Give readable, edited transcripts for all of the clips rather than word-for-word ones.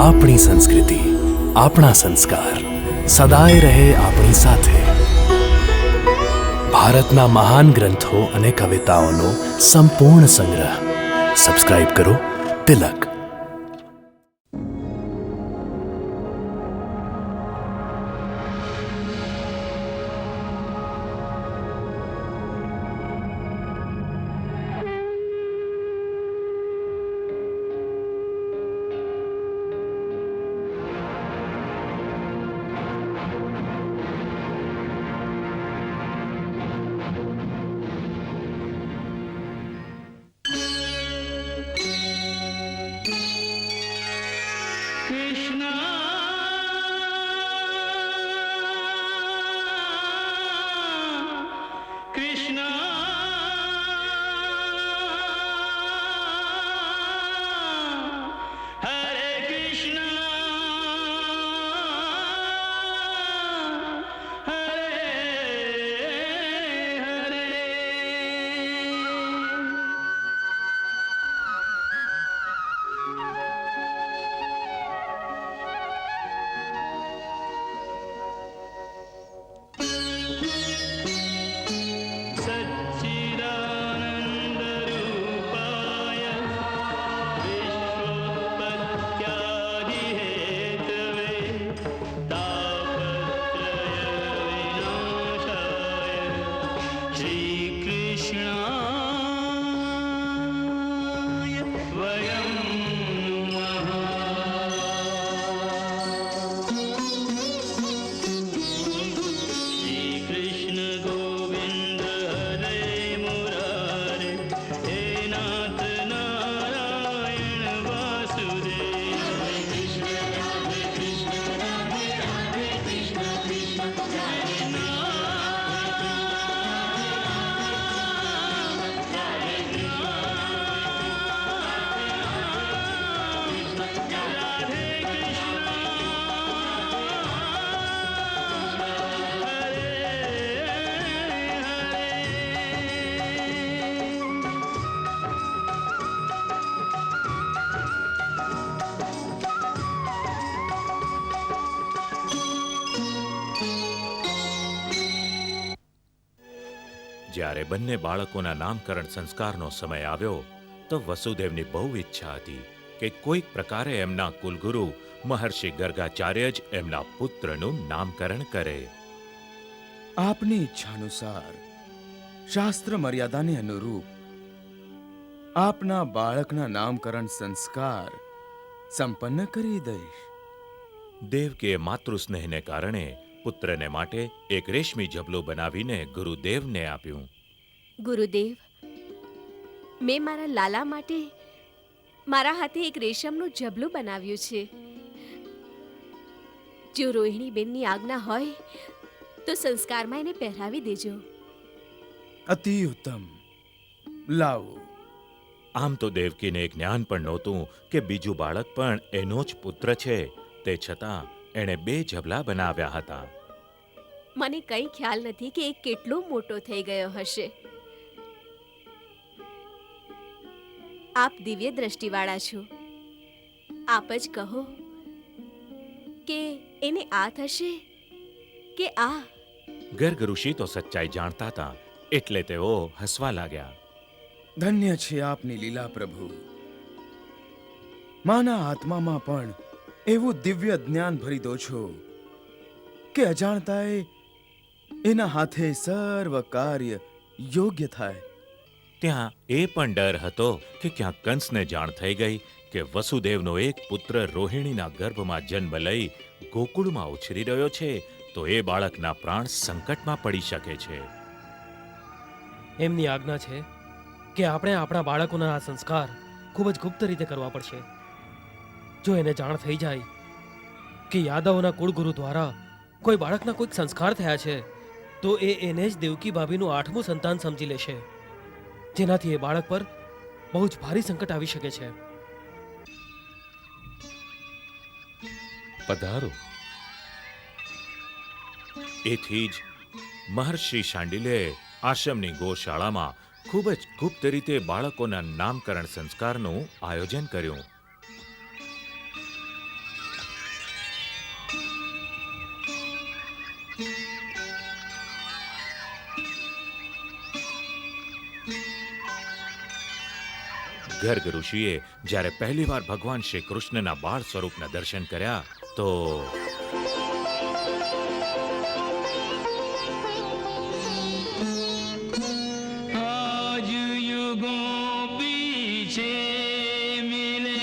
આપણી સંસ્કૃતિ, આપણા સંસ્કાર સદાય રહે આપણી સાથે. ભારતના મહાન ગ્રંથો અને કવિતાઓનો સંપૂર્ણ સંગ્રહ. સબસ્ક્રાઇબ કરો તિલક. જ્યારે બંને બાળકોના નામકરણ સંસ્કારનો સમય આવ્યો તો વસુદેવની બહુ ઈચ્છા હતી કે કોઈક પ્રકારે એમના કુલગુરુ મહર્ષિ ગર્ગાચાર્ય જ એમના પુત્રનું નામકરણ કરે. આપની ઈચ્છાનુસાર શાસ્ત્ર મર્યાદાને અનુરૂપ આપના બાળકના નામકરણ સંસ્કાર સંપન્ન કરી દઈશ. દેવકીએ માતૃસ્નેહને કારણે પુત્રને માટે એક રેશમી ઝબલું બનાવીને ગુરુદેવને આપ્યું. ગુરુદેવ, મેં મારા લાલા માટે મારા હાથે એક રેશમનું ઝબલું બનાવ્યું છે. જો રોહિણીબેનની આજ્ઞા હોય તો સંસ્કારમાં એને પહેરાવી દેજો. અતિ ઉત્તમ, લાવો. આમ તો દેવકીને જ્ઞાન પણ નહોતું કે બીજું બાળક પણ એનો જ પુત્ર છે. તે છતાં એણે 2 ઝબલા બનાવ્યા હતા. મને કંઈ ખ્યાલ નથી કે એ કેટલો મોટો થઈ ગયો હશે. આપ દિવ્ય દ્રષ્ટિવાળા છો. આપ જ કહો કે એને આ થશે કે આ. ગર્ગ ઋષિ તો સચ્ચાઈ જાણતા હતા એટલે તેઓ હસવા લાગ્યા. ધન્ય છે આપની લીલા પ્રભુ. માના આત્મામાં પણ એવું દિવ્ય જ્ઞાન ભરી દો છો કે અજાણતાએ એના હાથે સર્વ કાર્ય યોગ્ય થાય. ત્યાં એ પણ ડર હતો કે ક્યાંક કંસને જાણ થઈ ગઈ કે વસુદેવનો એક પુત્ર રોહિણીના ગર્ભમાં જન્મ લઈ ગોકુળમાં ઉછરી રહ્યો છે તો એ બાળકના પ્રાણ સંકટમાં પડી શકે છે. એમની આજ્ઞા છે કે આપણે આપણા બાળકોના આ સંસ્કાર ખૂબ જ ગુપ્ત રીતે કરવા પડશે. જો એને જાણ થઈ જાય કે યાદવોના કુળગુરુ દ્વારા કોઈ બાળકના કોઈક સંસ્કાર થયા છે તો એને જ દેવકી ભાભીનું 8મું સંતાન સમજી લેશે, જેનાથી એ બાળક પર બહુ જ ભારી સંકટ આવી શકે છે. પધારો. એથી જ મહર્ષિ શાંડિલે આશ્રમની ગોશાળામાં ખૂબ જ ગુપ્ત રીતે બાળકોના નામકરણ સંસ્કારનું આયોજન કર્યું. ગર્ગ ઋષિએ જ્યારે પહેલીવાર ભગવાન શ્રી કૃષ્ણના બાળ સ્વરૂપના દર્શન કર્યા તો आज युगों पीछे मिले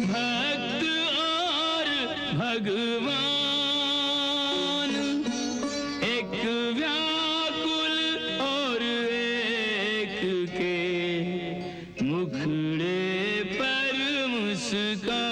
भक्त और भगवान, एक व्याकुल और एक के मुखड़े पर मुस्कान।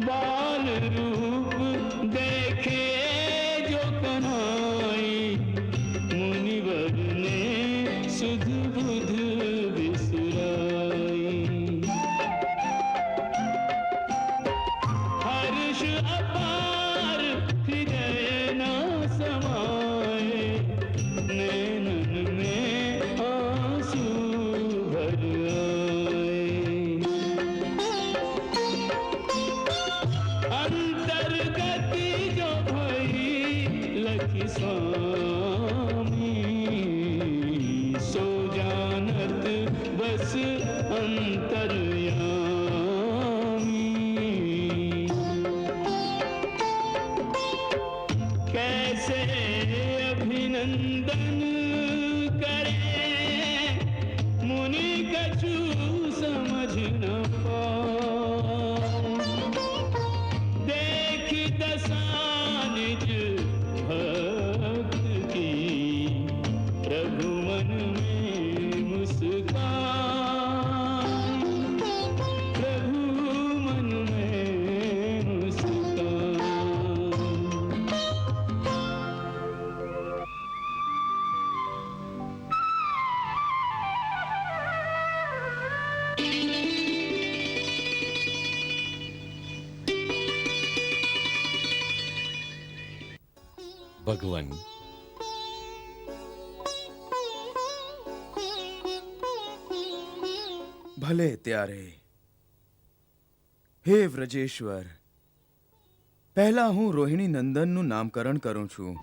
बाल रूप देखे जो कन्हाई, मुनिवर ने सुध बुध बिसराई। हर्ष अपार हृदय न समाए, नैनन में आंसू भर आए। अंतर्गति जो भई लखी स्वामी, सो जानत बस अंतर्यामी। कैसे अभिनंदन करें, मुनि कछु समझ न पाए। देख दशा निज भक्त की, प्रभु मन में मुस्कान, प्रभु मन में मुस्कान। ભગવાન ભલે ત્યારે હે વ્રજેશ્વર, પહેલા હું રોહિણી નંદનનું નામકરણ કરું છું.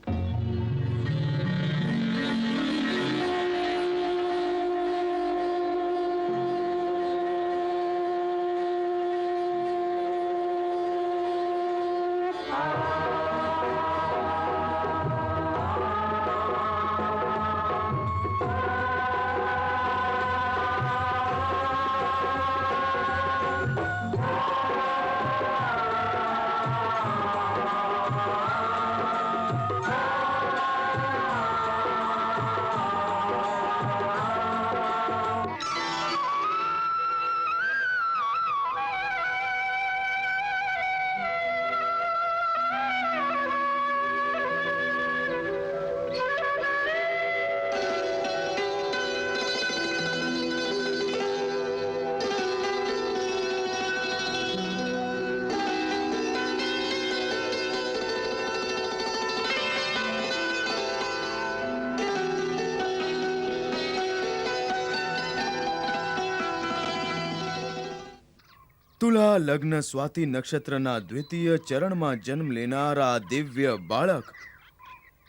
તુલા લગ્ન સ્વાતિ નક્ષત્રના દ્વિતીય ચરણમાં જન્મ લેનારા દિવ્ય બાળક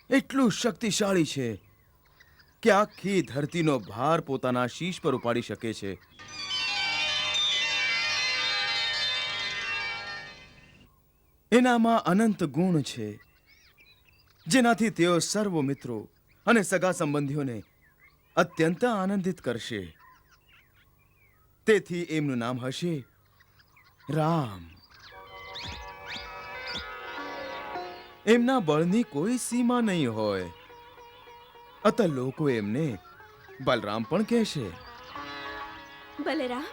એટલું શક્તિશાળી છે કે આખી ધરતીનો ભાર પોતાના શીશ પર ઉપાડી શકે છે. એનામાં અનંત ગુણ છે જેનાથી તેઓ સર્વ મિત્રો અને સગા સંબંધીઓને અત્યંત આનંદિત કરશે. તેથી એમનું નામ હશે રામ. એમના બળની કોઈ સીમા નહીં હોય. અત લોકો એમને બલરામ પણ કહેશે. બલરામ,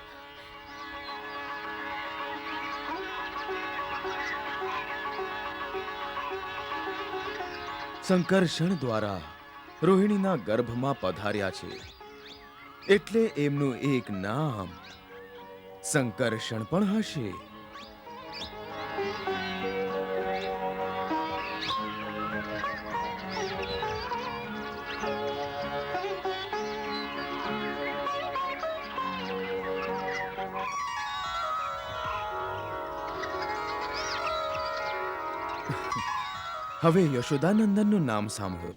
સંકર્ષણ દ્વારા રોહિણીના ગર્ભમાં પધાર્યા છે એટલે એમનું એક નામ સંકર્ષણ પણ હશે. હવે યશોદાનંદનનું નામ સાંભળો.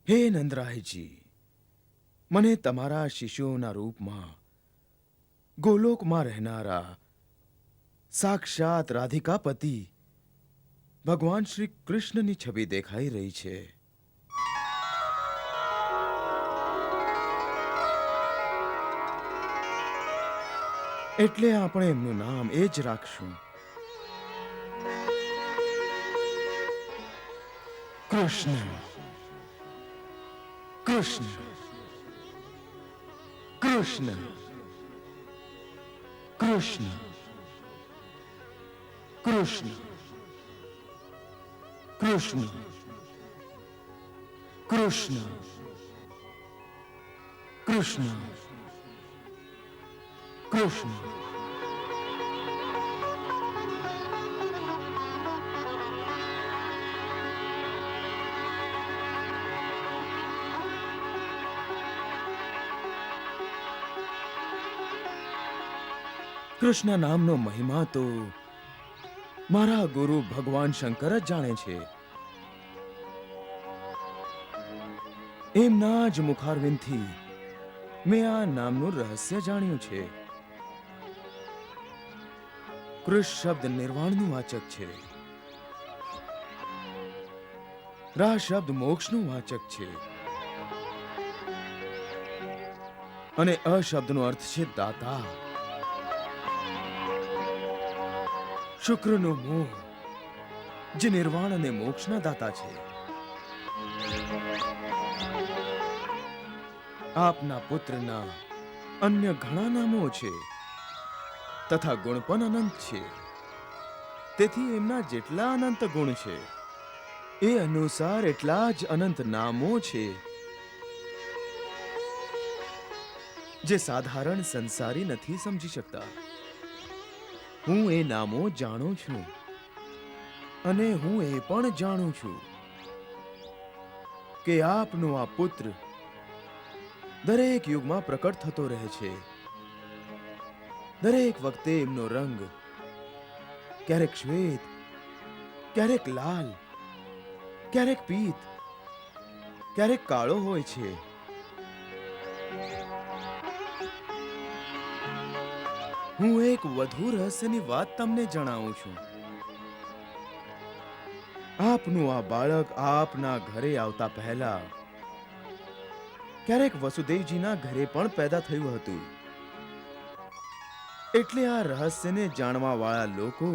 હે નંદરાયજી, મને તમારા શિષ્યોના રૂપમાં ગોલોકમાં રહેનારા સાક્ષાત રાધિકાપતિ ભગવાન શ્રી કૃષ્ણની છબી દેખાઈ રહી છે. એટલે આપણે એમનું નામ એ જ રાખશું, કૃષ્ણ. કૃષ્ણ, કૃષ્ણ, કૃષ્ણ, કૃષ્ણ, કૃષ્ણ, કૃષ્ણ, કૃષ્ણ, કૃષ્ણ. કૃષ્ણ નામનો મહિમા તો મારા ગુરુ ભગવાન શંકર જ જાણે છે. એમના જ મુખારવિંદથી મેં આ નામનું રહસ્ય જાણ્યું છે. કૃષ શબ્દ નિર્વાણનું વાચક છે, રા શબ્દ મોક્ષનું વાચક છે અને અ શબ્દનો અર્થ છે દાતા. શુક્રનો મોહ જે નિર્વાણ અને મોક્ષના દાતા છે. આપના પુત્રના અન્ય ઘણા નામો છે તથા ગુણ પણ અનંત છે. તેથી એમના જેટલા અનંત ગુણ છે એ અનુસાર એટલા જ અનંત નામો છે જે સાધારણ સંસારી નથી સમજી શકતા. હું એ નામો જાણું છું અને હું એ પણ જાણું છું કે આપનો આ પુત્ર દરેક યુગમાં પ્રકટ થતો રહે છે. દરેક વખતે એમનો રંગ ક્યારેક શ્વેત, ક્યારેક લાલ, ક્યારેક પીત, ક્યારેક કાળો હોય છે. હું એક વધુ રહસ્યની વાત તમને જણાવું છું. આપનું આ બાળક આપના ઘરે આવતા પહેલા ક્યારેક વસુદેવજીના ઘરે પણ પેદા થયું હતું. એટલે આ રહસ્યને જાણવા વાળા લોકો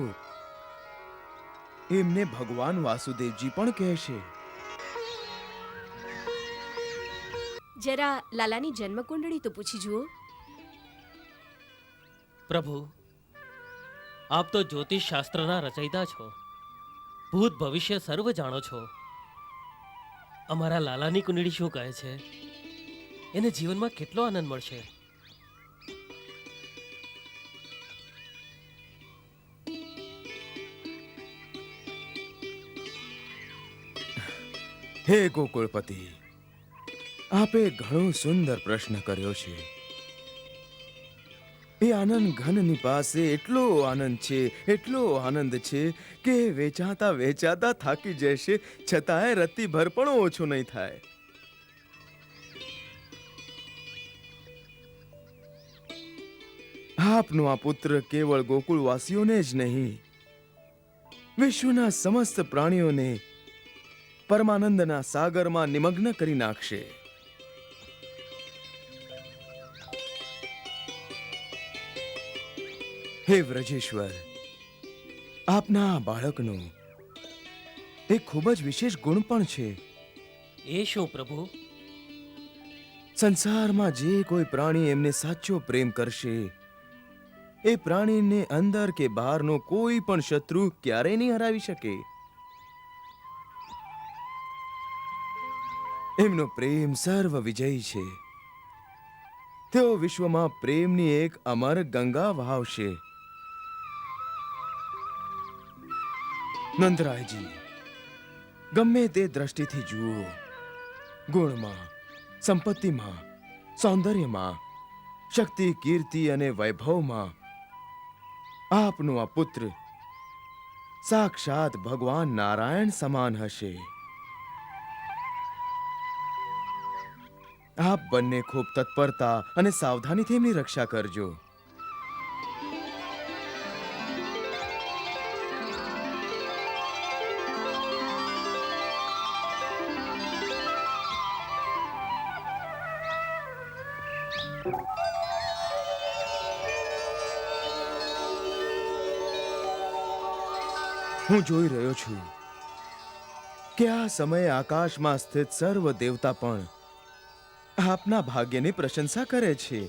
એમને ભગવાન વાસુદેવજી પણ કહેશે. જરા લાલાની જન્મકુંડળી તો પૂછી જુઓ. પ્રભુ, આપ તો જ્યોતિષ શાસ્ત્રના રચયિતા છો, ભૂત ભવિષ્ય સર્વ જાણો છો. અમારા લાલાની કુંડળી શું કહે છે? એને જીવનમાં કેટલો આનંદ મળશે? હે ગોકુળપતિ, આપે ઘણો સુંદર પ્રશ્ન કર્યો છે. એ આનંદ ઘનની પાસે એટલો આનંદ છે, એટલો આનંદ છે કે વેચાતા વેચાતા થાકી જશે, છતાંય રત્તીભર પણ ઓછો નહીં થાય. આપનો આ પુત્ર કેવળ ગોકુળવાસીઓને જ નહીં, વિશ્વના સમસ્ત પ્રાણીઓને પરમાનંદના સાગરમાં નિમગ્ન કરી નાખશે. હે વ્રજેશ્વર, આપના આ બાળકનો એક ખૂબ જ વિશેષ ગુણ પણ છે. એ શું પ્રભુ? સંસારમાં જે કોઈ પ્રાણી એમને સાચો પ્રેમ કરશે, એ પ્રાણીને અંદર કે બહારનો કોઈ પણ શત્રુ ક્યારેય નહીં હરાવી શકે. એમનો પ્રેમ સર્વ વિજયી છે. તેઓ વિશ્વમાં પ્રેમની એક અમર ગંગા વહાવશે. નંદરાયજી, ગમે તે દ્રષ્ટિથી જુઓ, ગુણમાં, સંપત્તિમાં, સૌંદર્યમાં, શક્તિ, કીર્તિ અને વૈભવમાં આપનો આ પુત્ર સાક્ષાત ભગવાન નારાયણ સમાન હશે. આપ બંને ખૂબ તત્પરતા અને સાવધાનીથી એમની રક્ષા કરજો. હું જોઈ રહ્યો છું કે આ સમયે આકાશમાં સ્થિત સર્વ દેવતા પણ આપના ભાગ્યની પ્રશંસા કરે છે,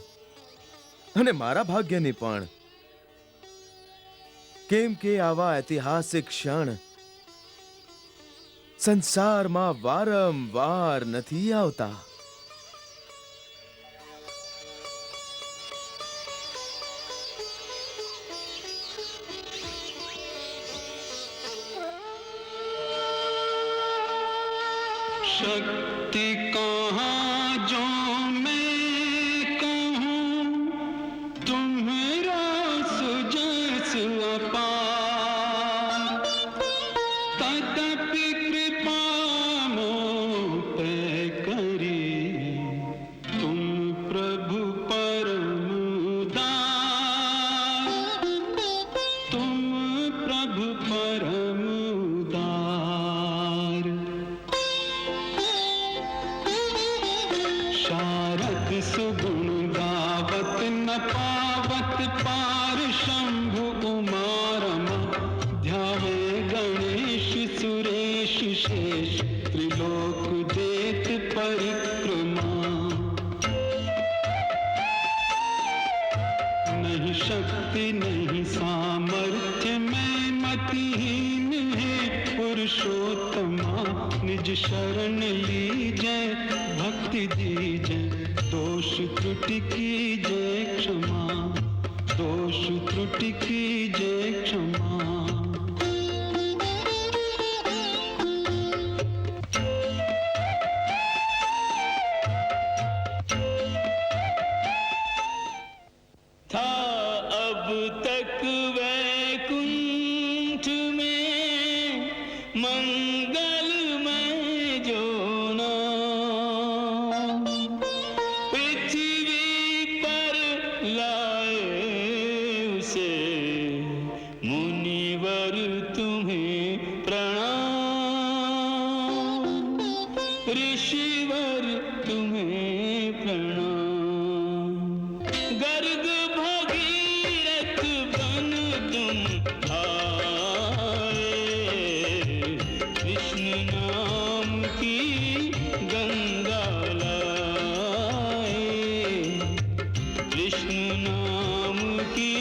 અને મારા ભાગ્યની પણ. કેમ કે આવા ઐતિહાસિક ક્ષણ સંસારમાં વારંવાર નથી આવતા. शक्ति कहाँ जो मैं कहूँ, तुम्हारा सुजस अपार, तदपि कृपा मोह पे करी, तुम प्रभु परम उदार, तुम प्रभु परम उदार. शारद सुगुण गावत न पावत पार, शंभु उमारमा ध्यावे गणेश सुरेश शेष, त्रिलोक देत परिक्रमा. नहीं शक्ति नहीं सामर्थ्य में मतिहीन है पुरुषोत्तमा, निज शरण लीजय भक्ति दीजय, दोष त्रुटि कीजय क्षमा, दोष त्रुटि कीजय क्षमा. था अब तक वैकुंठ में मंगलमय जो नाम, पृथ्वी पर लाए उसे मुनिवर तुम्हें प्रणाम, ऋषिवर तुम्हें प्रणाम. गर्ग भगीरथ बन तुम आए, विष्णु नाम की गंगा लाए, विष्णु नाम की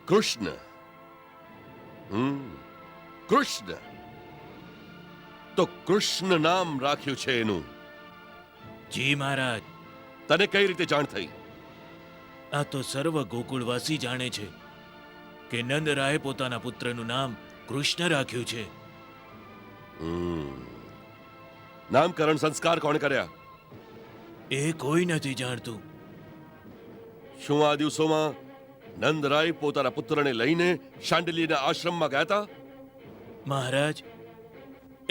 કૃષ્ણ. કૃષ્ણ. તો કૃષ્ણ નામ રાખ્યું છે એનું. જી મહારાજ, તને કઈ રીતે જાણ થઈ? આ તો સર્વ ગોકુળવાસી જાણે છે કે નંદરાયે પોતાના પુત્રનું નામ કૃષ્ણ રાખ્યું છે. નામકરણ સંસ્કાર કોણે કર્યા? એ કોઈ નથી જાણતું. શું આ દિવસોમાં નંદરાય પોતાના પુત્રને લઈને શાંડિલ્યના આશ્રમમાં ગયા હતા? મહારાજ,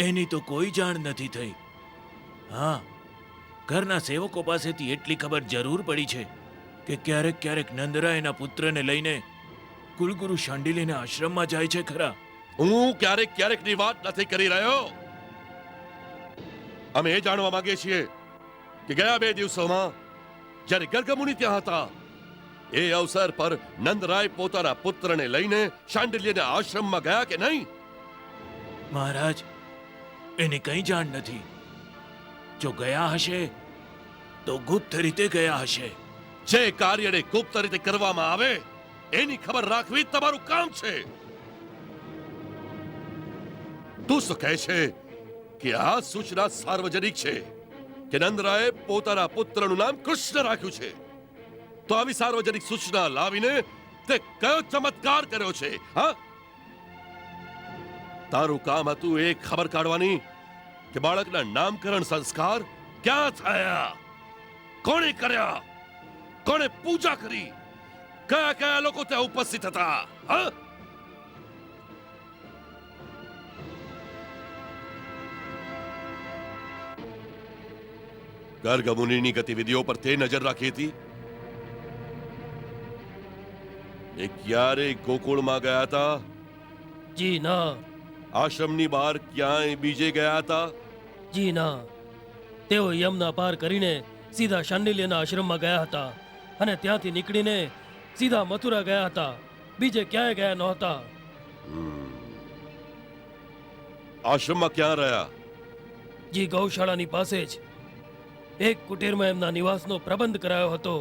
એની તો કોઈ જાણ નથી થઈ. હા, ઘરના સેવકો પાસેથી એટલી ખબર જરૂર પડી છે કે ક્યારેક ક્યારેક નંદરાયના પુત્રને લઈને કુલગુરુ શાંડિલ્યના આશ્રમમાં જાય છે ખરા. હું ક્યારેક ક્યારેકની વાત નથી કરી રહ્યો. અમે એ જાણવા માંગીએ છીએ કે ગયા 2 દિવસોમાં જ્યારે ગર્ગમુનિ ત્યાં હતા એ અવસર પર નંદરાય પોતાના પુત્રને લઈને શાંડિલ્યના આશ્રમમાં ગયા કે નહીં? મહારાજ, એની કંઈ જાણ નથી. જો ગયા હશે તો ગુપ્ત રીતે ગયા હશે. જે કાર્યને ગુપ્ત રીતે કરવામાં આવે એની ખબર રાખવી તમારું કામ છે. તું શું કહે છે કે આ સૂચના સાર્વજનિક છે કે નંદરાયે પોતાના પુત્રનું નામ કૃષ્ણ રાખ્યું છે? તો આવી સાર્વજનિક સૂચના લાવીને તે કયો ચમત્કાર કર્યો છે? હા, તારું કામ હતું એ ખબર કાઢવાની કે બાળકના નામકરણ સંસ્કાર ક્યાં થયા, કોણે કર્યા, કોણે પૂજા કરી, કયા કયા લોકો ત્યાં ઉપસ્થિત હતા. હા, ગર્ગમુનિની ગતિવિધિઓ પર તે નજર રાખી હતી? એ ક્યારે ગોકુળમાં ગયા હતા? જી ના. આશ્રમની બહાર ક્યાંય બીજે ગયા હતા? જી ના. તેઓ યમના પાર કરીને સીધા શાંડિલ્યના આશ્રમમાં ગયા હતા અને ત્યાંથી નીકળીને સીધા મથુરા ગયા હતા. બીજે ક્યાંય ગયા નહોતા. આશ્રમમાં ક્યાં રહ્યા? જી ગૌશાળાની પાસે જ એક કુટીરમાં એમના નિવાસનો પ્રબંધ કરાયો હતો.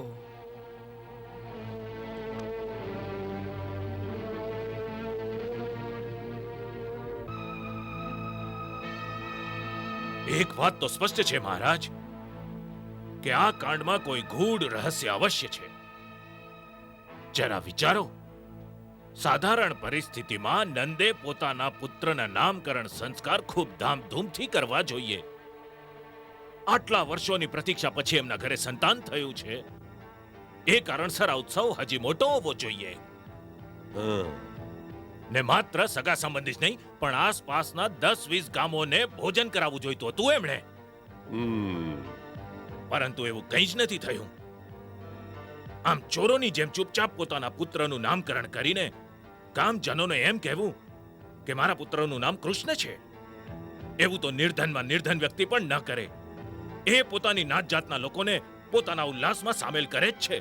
એક વાત તો સ્પષ્ટ છે મહારાજ કે આ કાંડમાં કોઈ ગૂઢ રહસ્ય અવશ્ય છે. જરા વિચારો, સાધારણ પરિસ્થિતિમાં નંદે પોતાના પુત્રના નામકરણ સંસ્કાર ખૂબ ધામધૂમથી કરવા જોઈએ. આટલા વર્ષોની પ્રતીક્ષા પછી એમના ઘરે સંતાન થયું છે. એ કારણસર આ ઉત્સવ હજી મોટો હોવો જોઈએ. ને માત્ર સગા સંબંધી જ નહીં પણ આસપાસના 10-20 ગામોને ભોજન કરાવવું જોઈતું હતું એમણે. પરંતુ એવું કંઈ જ નથી થયું. આમ ચોરોની જેમ ચૂપચાપ પોતાના પુત્રનું નામકરણ કરીને ગામજનોને એમ કહેવું કે મારા પુત્રનું નામ કૃષ્ણ છે, એવું તો નિર્ધનમાં નિર્ધન વ્યક્તિ પણ ન કરે. એ પોતાની નાત જાતના લોકોને પોતાના ઉલ્લાસમાં સામેલ કરે જ છે.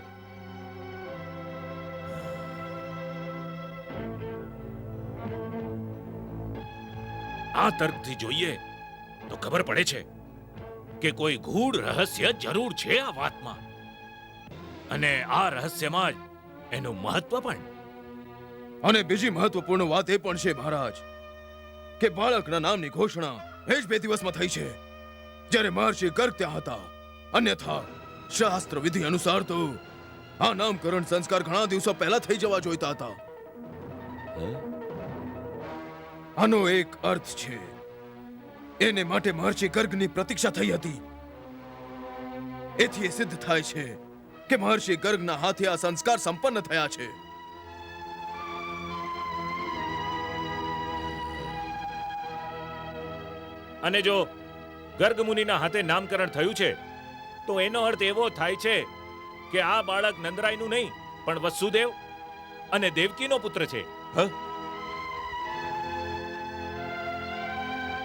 આ તર્કથી જોઈએ તો ખબર પડે છે કે કોઈ ગૂઢ રહસ્ય જરૂર છે આ વાતમાં, અને આ રહસ્યમાં જ એનું મહત્વ પણ. અને બીજી મહત્વપૂર્ણ વાત એ પણ છે મહારાજ કે બાળકના નામની ઘોષણા એ જ 2 દિવસમાં થઈ છે જ્યારે મહર્ષિ ગર્ગ ત્યાં હતા. અન્યથા શાસ્ત્ર વિધિ અનુસાર તો આ નામકરણ સંસ્કાર ઘણા દિવસો પહેલા થઈ જવા જોઈતા હતા. આનો એક અર્થ છે, એને માટે મહર્ષિ ગર્ગની પ્રતીક્ષા થઈ હતી. એથી એ સિદ્ધ થાય છે કે મહર્ષિ ગર્ગના હાથે આ સંસ્કાર સંપન્ન થયા છે. અને જો ગર્ગ મુનિના હાથે નામકરણ થયું છે તો એનો અર્થ એવો થાય છે કે આ બાળક નંદરાયનું નહીં પણ વસુદેવ અને દેવકીનો પુત્ર છે.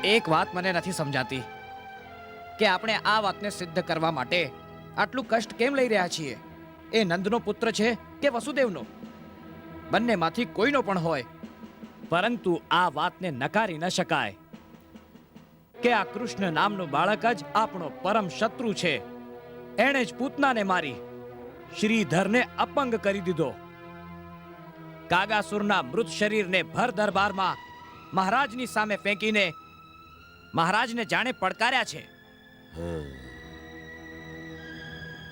એક વાત મને નથી સમજાતી કે આપણે આ વાતને સિદ્ધ કરવા માટે આટલું કષ્ટ કેમ લઈ રહ્યા છીએ. એ નંદનો પુત્ર છે કે વસુદેવનો? બંનેમાંથી કોઈનો પણ હોય, પરંતુ આ વાતને નકારી ન શકાય કે આ કૃષ્ણ નામનું બાળક જ આપણો પરમ શત્રુ છે. એણે જ પૂતનાને મારી શ્રીધરને અપંગ કરી દીધો. કાગાસુરના મૃત શરીરને ભર દરબારમાં મહારાજની સામે ફેંકીને મહારાજને જાણે પડકાર્યા છે.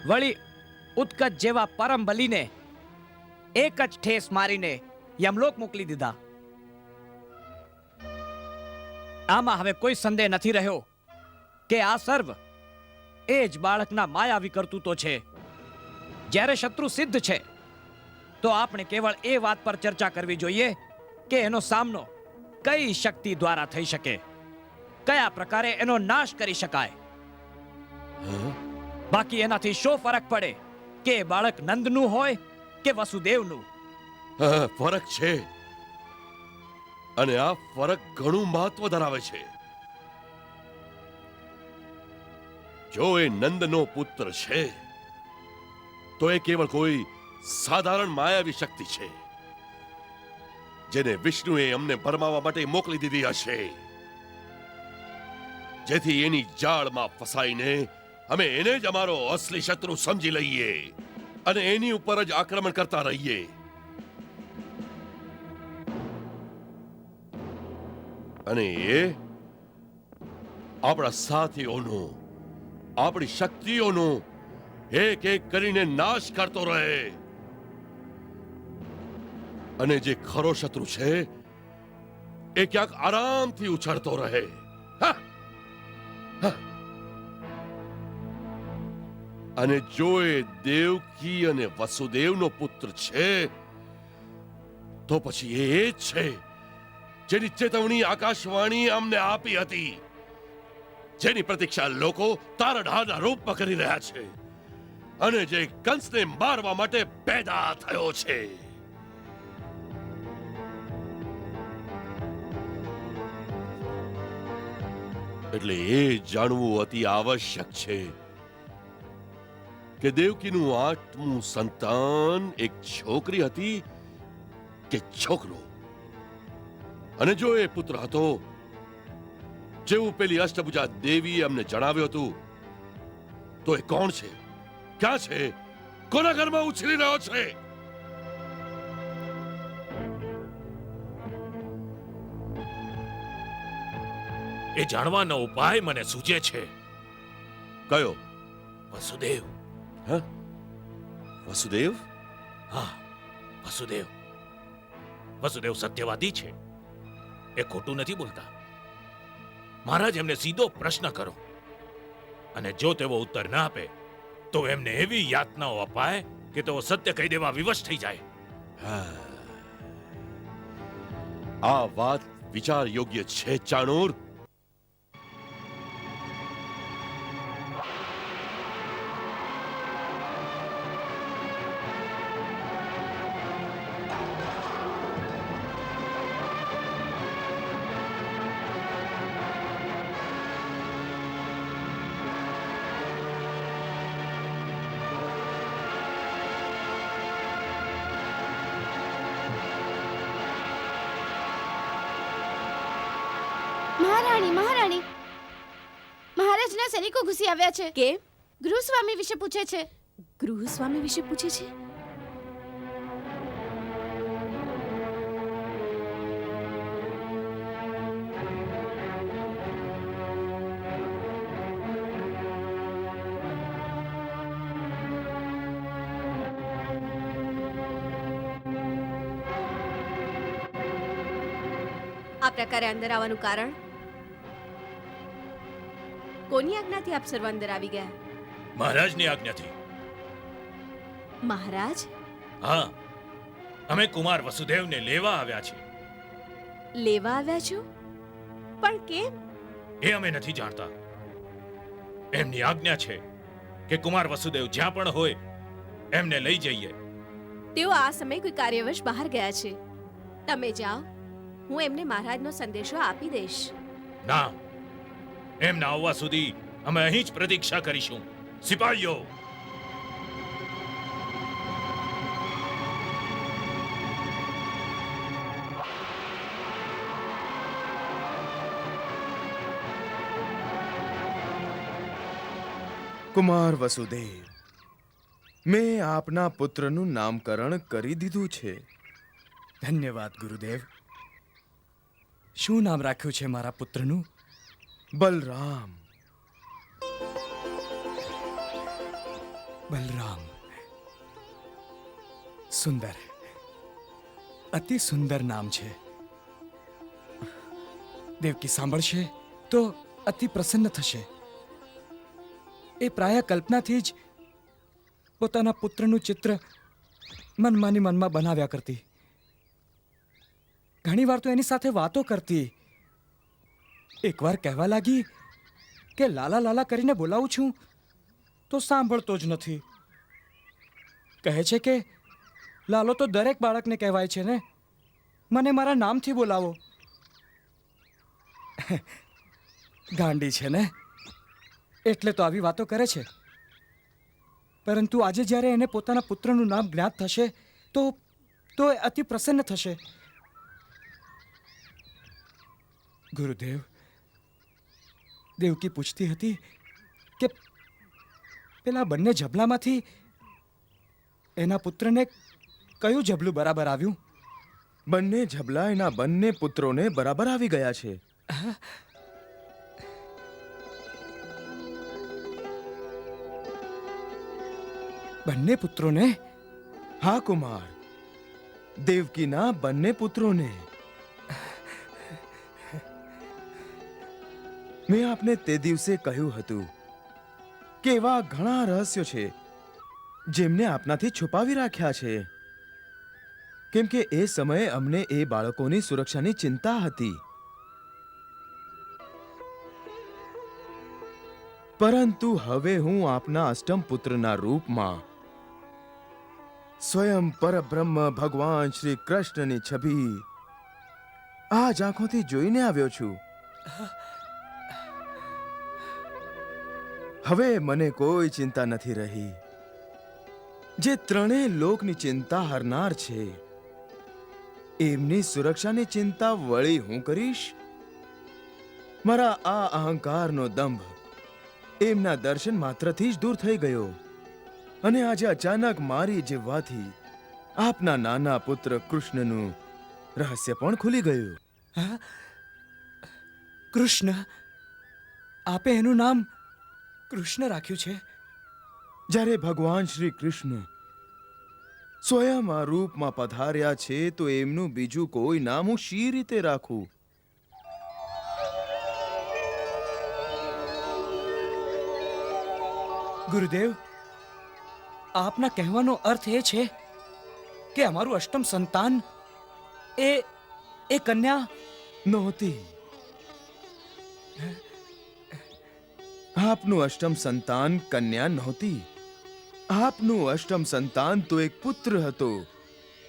વળી ઉત્કચ જેવા પરમ બલીને એક જ ઠેસ મારીને યમલોક મોકલી દીધા. આમાં હવે કોઈ સંદેહ નથી રહ્યો કે આ સર્વ એ જ બાળકના માયાવી કરતૂતો છે. જ્યારે શત્રુ સિદ્ધ છે તો આપણે કેવળ એ વાત પર ચર્ચા કરવી જોઈએ કે એનો સામનો કઈ શક્તિ દ્વારા થઈ શકે, કયા પ્રકારે એનો નાશ કરી શકાય. બાકી એનાથી શું ફરક પડે કે એ બાળક નંદનું હોય કે વસુદેવનું? ફરક છે, અને આ ફરક ઘણું મહત્વ ધરાવે છે. જો એ નંદનો પુત્ર છે તો એ કેવળ કોઈ સાધારણ માયાવી શક્તિ છે જેને વિષ્ણુએ અમને ભરમાવા માટે મોકલી દીધી હશે, જેથી એની જાળમાં ફસાઈને અમે એને જ અમારો અસલી શત્રુ સમજી લઈએ અને એની ઉપર જ આક્રમણ કરતા રહીએ. અને એ આપણા સાથીઓનો, આપણી શક્તિઓનો એક એક કરીને નાશ કરતો રહે. અને જે ખરો શત્રુ છે એ ક્યાંક આરામથી ઉછળતો રહે. હા! હા! અને જો એ દેવકી અને વસુદેવનો પુત્ર છે તો પછી એ જ છે જેની ચેતવણી આકાશવાણી અમને આપી હતી, જેની પ્રતીક્ષા લોકો તારઢાના રૂપમાં કરી રહ્યા છે, અને જે કંસને મારવા માટે પેદા થયો છે. એટલે એ જાણવું અતિ આવશ્યક છે કે દેવકીનું 8મું સંતાન એક છોકરી હતી કે છોકરો. અને જો એ પુત્ર હતો જેવું પેલી અષ્ટભુજા દેવીએ અમને જણાવ્યું હતું, તો એ કોણ છે, ક્યાં છે, કોના ઘરમાં ઉછરી રહ્યો છે? એ જાણવાનો ઉપાય મને સૂચે છે. કયો? વસુદેવ. હા, વસુદેવ? હા, વસુદેવ. વસુદેવ સત્યવાદી છે, એ ખોટું નથી બોલતા. મહારાજ એમને સીધો પ્રશ્ન કરો, અને જો તેઓ ઉત્તર ના આપે તો એમને એવી યાતનાઓ અપાય કે તેઓ સત્ય કહી દેવા વિવશ થઈ જાય. આ વાત વિચાર યોગ્ય છે, ચાણૂર. મહારાણી, મહારાણી, મહારાજના સૈનિકો ઘૂસી આવ્યા છે. કેમ? ગૃહસ્વામી વિશે પૂછે છે. ગૃહસ્વામી વિશે પૂછે છે? આ પ્રકારે અંદર આવવાનું કારણ? કોની આજ્ઞાથી આપ સર્વ અંદર આવી ગયા? મહારાજની આજ્ઞાથી. મહારાજ? હા, અમે કુમાર વસુદેવને લેવા આવ્યા છીએ. લેવા આવ્યા છો? પણ કેમ? એ અમે નથી જાણતા. એમની આજ્ઞા છે કે કુમાર વસુદેવ જ્યાં પણ હોય એમને લઈ જઈએ. તેઓ આ સમયે કોઈ કાર્યવશ બહાર ગયા છે. તમે જાઓ, હું એમને મહારાજનો સંદેશો આપી દઈશ. ના, એમના આવવા સુધી અમે અહીં જ પ્રતીક્ષા કરીશું. સિપાહીઓ! કુમાર વસુદેવ, મેં આપના પુત્રનું નામકરણ કરી દીધું છે. ધન્યવાદ ગુરુદેવ. શું નામ રાખ્યું છે મારા પુત્રનું? બલરામ. બલરામ. સુંદર, અતિ સુંદર નામ છે. દેવકી સાંભળશે તો અતિ પ્રસન્ન થશે. એ પ્રાય કલ્પનાથી જ પોતાના પુત્રનું ચિત્ર મનમાંની મનમાં બનાવ્યા કરતી. ઘણીવાર તો એની સાથે વાતો કરતી. એકવાર કહેવા લાગી કે લાલા લાલા કરીને બોલાવું છું તો સાંભળતો જ નથી. કહે છે કે લાલો તો દરેક બાળકને કહેવાય છે ને, મને મારા નામથી બોલાવો. ગાંડી છે ને, એટલે તો આવી વાતો કરે છે. પરંતુ આજે જ્યારે એને પોતાના પુત્રનું નામ જ્ઞાત થશે તો એ અતિ પ્રસન્ન થશે. ગુરુદેવ, દેવકી પૂછતી હતી કે પેલા બંને જબલામાંથી એના પુત્રને કયું જબલું બરાબર આવ્યું? બંને જબલા એના બંને પુત્રોને બરાબર આવી ગયા છે. બંને પુત્રોને? હા કુમાર, દેવકીના બંને પુત્રોને. મેં આપને તે દિવસે કહ્યું હતું કે એવા ઘણા રહસ્યો છે જેમને આપનાથી છુપાવી રાખ્યા છે, કેમ કે એ સમયે અમને એ બાળકોની સુરક્ષાની ચિંતા હતી. પરંતુ હવે હું આપના અષ્ટમ પુત્રના રૂપમાં સ્વયં પરબ્રહ્મ ભગવાન શ્રી કૃષ્ણની છબી આ જ આંખોથી જોઈને આવ્યો છું. હવે મને કોઈ ચિંતા નથી રહી. જે ત્રણેય લોકની ચિંતા હરનાર છે એમની સુરક્ષાની ચિંતા વળી હું કરીશ? મારા આ અહંકારનો દંભ એમના દર્શન માત્રથી જ દૂર થઈ ગયો અને આજે અચાનક મારી જીવવાથી આપના નાના પુત્ર કૃષ્ણનું રહસ્ય પણ ખુલી ગયું. કૃષ્ણ? આપે એનું નામ કૃષ્ણ રાખ્યું છે? જ્યારે ભગવાન શ્રી કૃષ્ણ સ્વયં આ રૂપમાં પધાર્યા છે તો એમનું બીજું કોઈ નામ હું શી રીતે રાખું? ગુરુદેવ, આપના કહેવાનો અર્થ એ છે કે અમારું અષ્ટમ સંતાન એ કન્યા નહોતી. આપનું અષ્ટમ સંતાન કન્યા નહોતી. આપનું અષ્ટમ સંતાન તો એક પુત્ર હતો,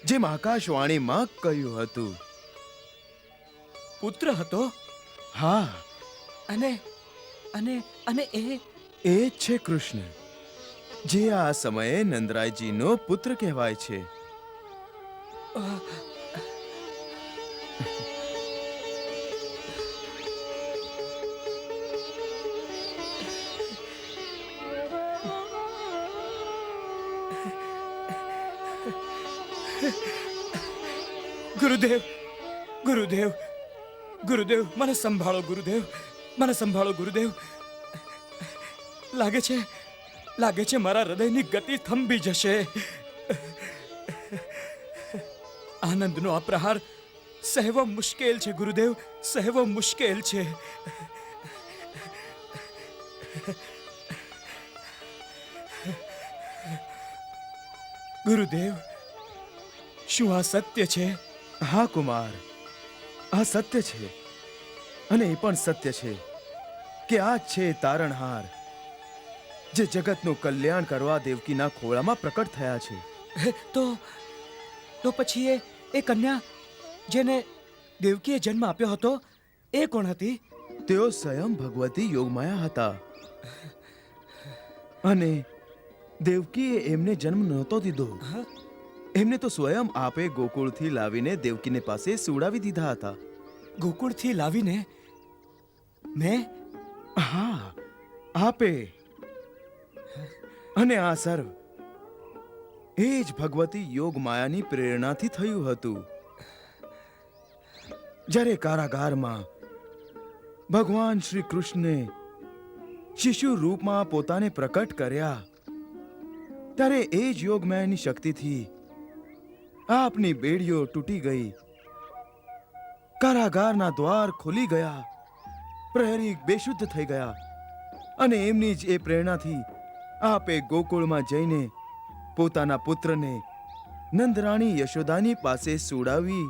જેમ આકાશવાણીમાં કહ્યું હતું. પુત્ર હતો? હા. અને અને અને એ જ છે કૃષ્ણ, જે આ સમયે નંદરાયજીનો પુત્ર કહેવાય છે. ગુરુદેવ, ગુરુદેવ, ગુરુદેવ, મને સંભાળો ગુરુદેવ, મને સંભાળો ગુરુદેવ. લાગે છે મારા હૃદયની ગતિ થંભી જશે. આનંદનો આ પ્રહાર સહેવો મુશ્કેલ છે ગુરુદેવ, સહેવો મુશ્કેલ છે. ગુરુદેવ, શું આ સત્ય છે? હા કુમાર, આ સત્ય છે. અને એ પણ સત્ય છે કે આ છે તારણહાર જે જગતનું કલ્યાણ કરવા દેવકીના ખોળામાં પ્રકટ થયા છે. તો પછી એ કન્યા જેને દેવકીએ જન્મ આપ્યો હતો એ કોણ હતી? તેઓ સ્વયં ભગવતી યોગમાયા હતા અને દેવકીએ એમને જન્મ નહોતો દીધો. એમને તો સ્વયં આપે ગોકુળથી લાવીને દેવકીને પાસે સુવડાવી દીધા હતા. ગોકુળથી લાવીને? મેં? હા, આપે. અને આ સર્વ એ જ ભગવતી યોગ માયાની પ્રેરણાથી થયું હતું. જ્યારે કારાગારમાં ભગવાન શ્રી કૃષ્ણે શિશુ રૂપમાં પોતાને પ્રકટ કર્યા, ત્યારે એ જ યોગમાયાની શક્તિથી આપની બેડીઓ તૂટી ગઈ, કારાગારના દ્વાર ખુલી ગયા, પ્રહરી બેશુદ્ધ થઈ ગયા, અને એમની જ એ પ્રેરણાથી આપે ગોકુળમાં જઈને પોતાના પુત્રને નંદરાણી યશોદાની પાસે સુડાવી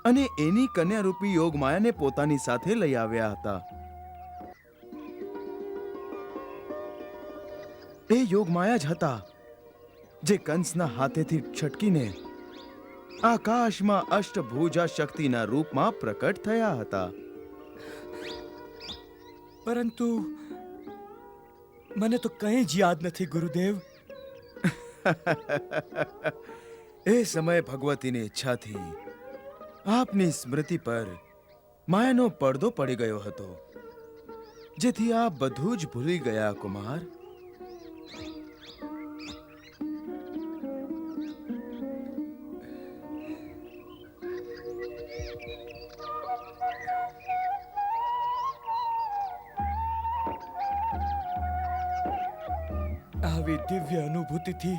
અને એની કન્યારૂપી યોગમાયાને પોતાની સાથે લઈ આવ્યા હતા. એ યોગમાયા જ હતા જે કંસના હાથેથી છટકીને આકાશમાં અષ્ટભુજા શક્તિના રૂપમાં પ્રકટ થયા હતા. પરંતુ મને તો કંઈ જ યાદ નથી ગુરુદેવ. એ સમયે ભગવતીની ઈચ્છાથી આપની સ્મૃતિ પર માયાનો પડદો પડી ગયો હતો, જેથી આપ બધું જ ભૂલી ગયા કુમાર. આવી દિવ્ય અનુભૂતિથી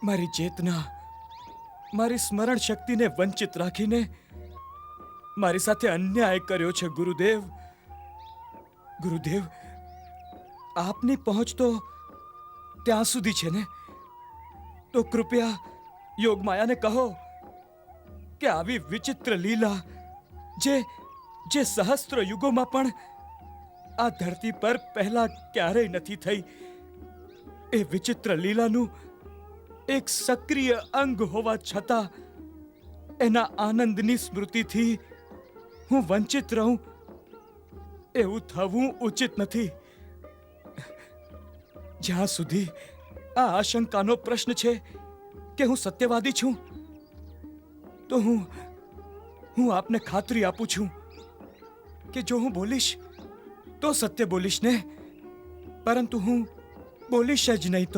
મારી ચેતના, મારી સ્મરણ શક્તિને વંચિત રાખીને મારી સાથે અન્યાય કર્યો છે ગુરુદેવ. ગુરુદેવ, આપની પહોંચ તો ત્યાં સુધી છે ને? તો કૃપયા યોગમાયાને કહો કે આવી વિચિત્ર લીલા જે સહસ્ત્ર યુગોમાં પણ આ ધરતી પર પહેલા ક્યારેય નથી થઈ, એ વિચિત્ર લીલાનું એક સક્રિય અંગ હોવા છતાં એના આનંદની સ્મૃતિથી હું વંચિત રહું, એવું થવું ઉચિત નથી. જ્યાં સુધી આ આશંકાનો પ્રશ્ન છે કે હું સત્યવાદી છું, તો હું આપને ખાતરી આપું છું કે જો હું બોલીશ તો સત્ય બોલીશ ને, પરંતુ હું બોલીશ જ નહીં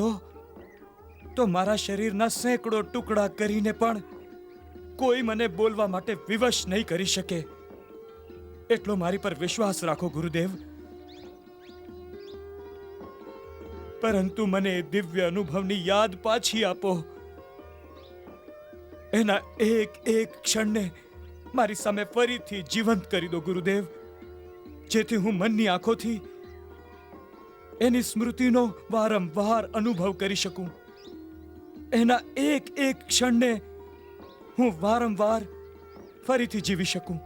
તો મારા શરીરના સેંકડો ટુકડા કરીને પણ કોઈ મને બોલવા માટે વિવશ નહીં કરી શકે. એટલો મારી પર વિશ્વાસ રાખો ગુરુદેવ. પરંતુ મને એ દિવ્ય અનુભવની યાદ પાછી આપો. એના એક એક ક્ષણને મારી સામે ફરીથી જીવંત કરી દો ગુરુદેવ, જેથી હું મનની આંખોથી એની સ્મૃતિનો વારંવાર અનુભવ કરી શકું. એના એક એક ક્ષણને હું વારંવાર ફરીથી જીવી શકું.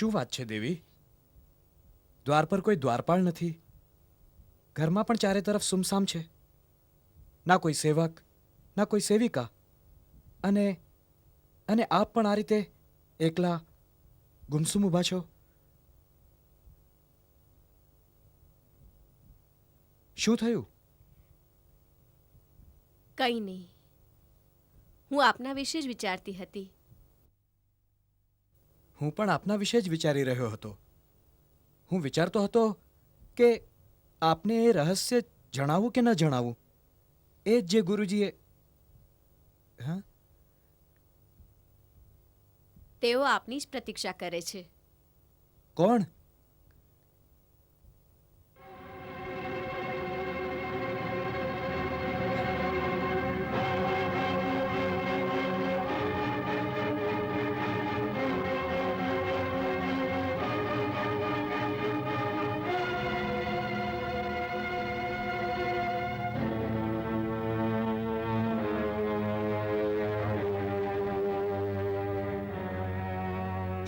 શું વાત છે દેવી? દ્વાર પર કોઈ દ્વારપાળ નથી, ઘરમાં પણ ચારે તરફ સુમસામ છે, ના કોઈ સેવક ના કોઈ સેવિકા, અને અને આપ પણ આ રીતે એકલા ગુમસુમ ઊભા છો. શું થયું? કંઈ નહીં, હું આપના વિશે જ વિચારતી હતી. હું પણ આપના વિશે જ વિચારી રહ્યો હતો. હું વિચારતો હતો કે આપને એ રહસ્ય જણાવું કે ન જણાવું, એ જ જે ગુરુજીએ. હા, તેઓ આપની જ પ્રતીક્ષા કરે છે. કોણ?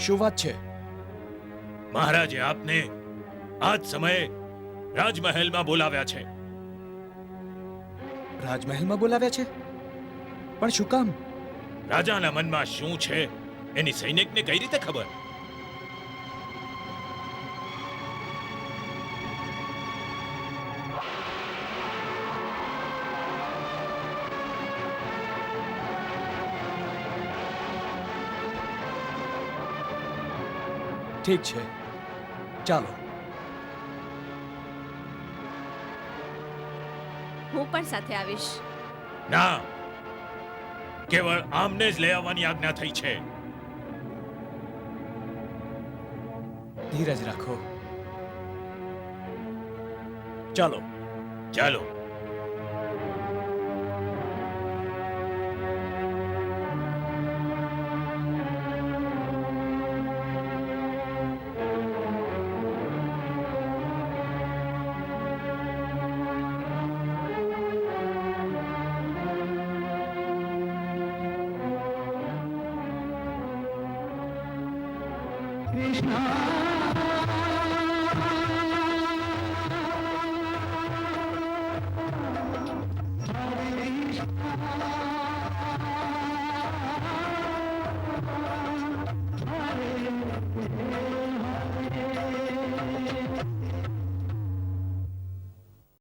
શું વાત છે? મહારાજે આપને આ જ સમયે રાજમહેલમાં બોલાવ્યા છે. રાજમહેલમાં બોલાવ્યા છે? પણ શું કામ? રાજાના મનમાં શું છે એની સૈનિકને કઈ રીતે ખબર? ઠીક છે, ચાલો. હું પણ સાથે આવીશ. ના, કેવળ આમને જ લઈ આવવાની આજ્ઞા થઈ છે. ધીરજ રાખો. ચાલો. ચાલો. कृष्णा